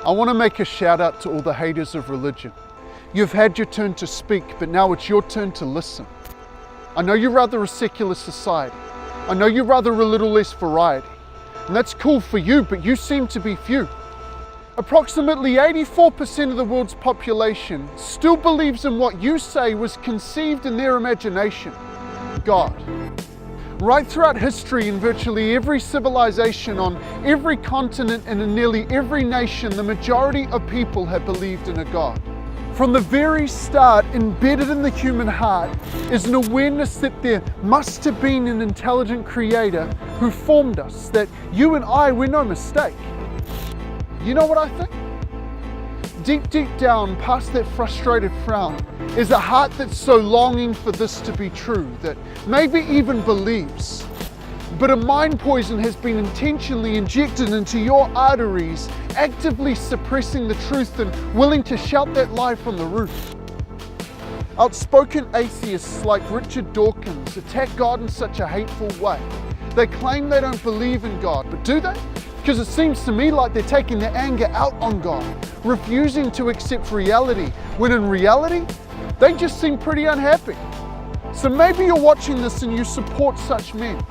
I want to make a shout out to all the haters of religion. You've had your turn to speak, but now it's your turn to listen. I know you're rather a secular society. I know you're rather a little less variety. And that's cool for you, but you seem to be few. Approximately 84% of the world's population still believes in what you say was conceived in their imagination, God. Right throughout history, in virtually every civilization, on every continent, and in nearly every nation, the majority of people have believed in a God. From the very start, embedded in the human heart, is an awareness that there must have been an intelligent creator who formed us, that you and I, we're no mistake. You know what I think? Deep down, past that frustrated frown, is a heart that's so longing for this to be true, that maybe even believes. But a mind poison has been intentionally injected into your arteries, actively suppressing the truth and willing to shout that lie from the roof. Outspoken atheists like Richard Dawkins attack God in such a hateful way. They claim they don't believe in God, but do they? Because it seems to me like they're taking their anger out on God, refusing to accept reality, when in reality, they just seem pretty unhappy. So maybe you're watching this and you support such men.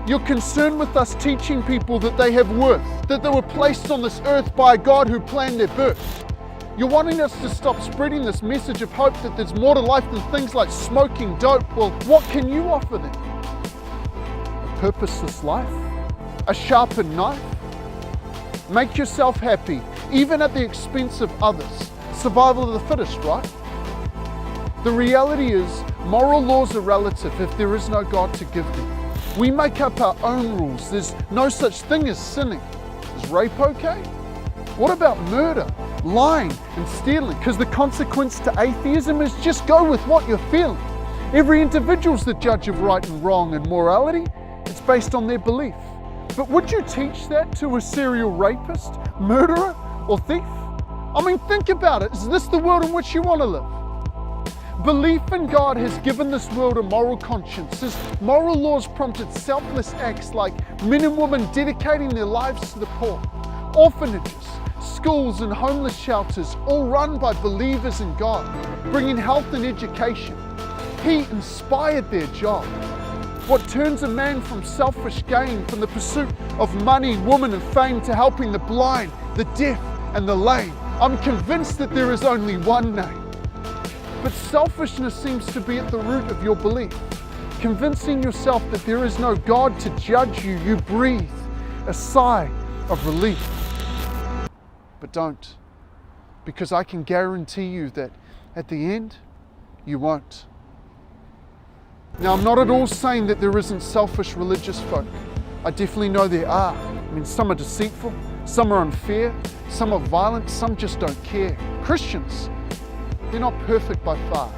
You're concerned with us teaching people that they have worth, that they were placed on this earth by a God who planned their birth. You're wanting us to stop spreading this message of hope that there's more to life than things like smoking dope. Well, what can you offer them? A purposeless life? A sharpened knife? Make yourself happy, even at the expense of others. Survival of the fittest, right? The reality is, moral laws are relative if there is no God to give them. We make up our own rules. There's no such thing as sinning. Is rape okay? What about murder, lying, and stealing? Because the consequence to atheism is just go with what you're feeling. Every individual's the judge of right and wrong, and morality, it's based on their belief. But would you teach that to a serial rapist, murderer, or thief? I mean, think about it. Is this the world in which you want to live? Belief in God has given this world a moral conscience. His moral laws prompted selfless acts like men and women dedicating their lives to the poor, orphanages, schools and homeless shelters, all run by believers in God, bringing health and education. He inspired their job. What turns a man from selfish gain, from the pursuit of money, woman and fame, to helping the blind, the deaf and the lame? I'm convinced that there is only one name. But selfishness seems to be at the root of your belief. Convincing yourself that there is no God to judge you, you breathe a sigh of relief. But don't, because I can guarantee you that at the end, you won't. Now, I'm not at all saying that there isn't selfish religious folk. I definitely know there are. I mean, some are deceitful, some are unfair, some are violent, some just don't care. Christians, they're not perfect by far.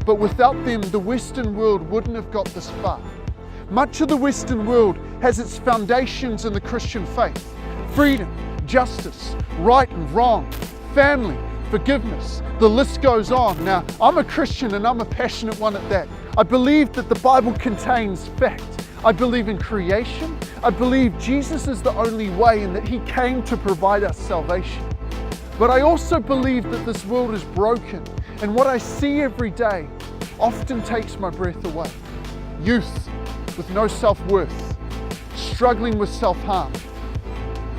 But without them, the Western world wouldn't have got this far. Much of the Western world has its foundations in the Christian faith. Freedom, justice, right and wrong, family, forgiveness. The list goes on. Now, I'm a Christian and I'm a passionate one at that. I believe that the Bible contains fact. I believe in creation. I believe Jesus is the only way and that He came to provide us salvation. But I also believe that this world is broken, and what I see every day often takes my breath away. Youth with no self-worth, struggling with self-harm.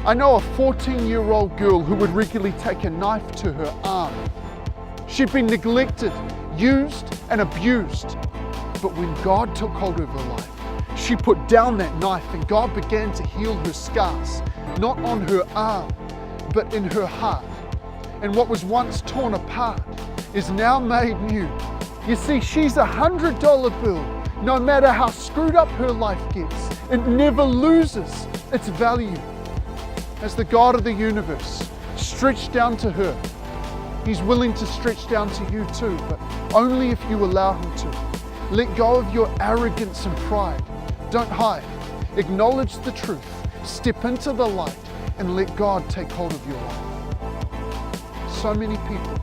I know a 14-year-old girl who would regularly take a knife to her arm. She'd been neglected, used and abused. But when God took hold of her life, she put down that knife and God began to heal her scars, not on her arm, but in her heart. And what was once torn apart is now made new. You see, she's a $100 bill. No matter how screwed up her life gets, it never loses its value. As the God of the universe stretched down to her, He's willing to stretch down to you too, but only if you allow Him to. Let go of your arrogance and pride. Don't hide. Acknowledge the truth. Step into the light and let God take hold of your life. So many people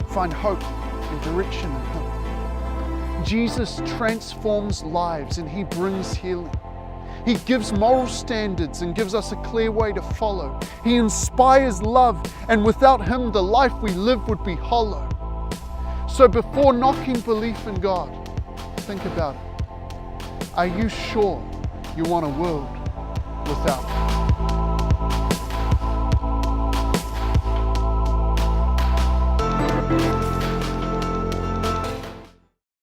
find hope and direction in Him. Jesus transforms lives and He brings healing. He gives moral standards and gives us a clear way to follow. He inspires love, and without Him, the life we live would be hollow. So before knocking belief in God, think about it. Are you sure you want a world without Him?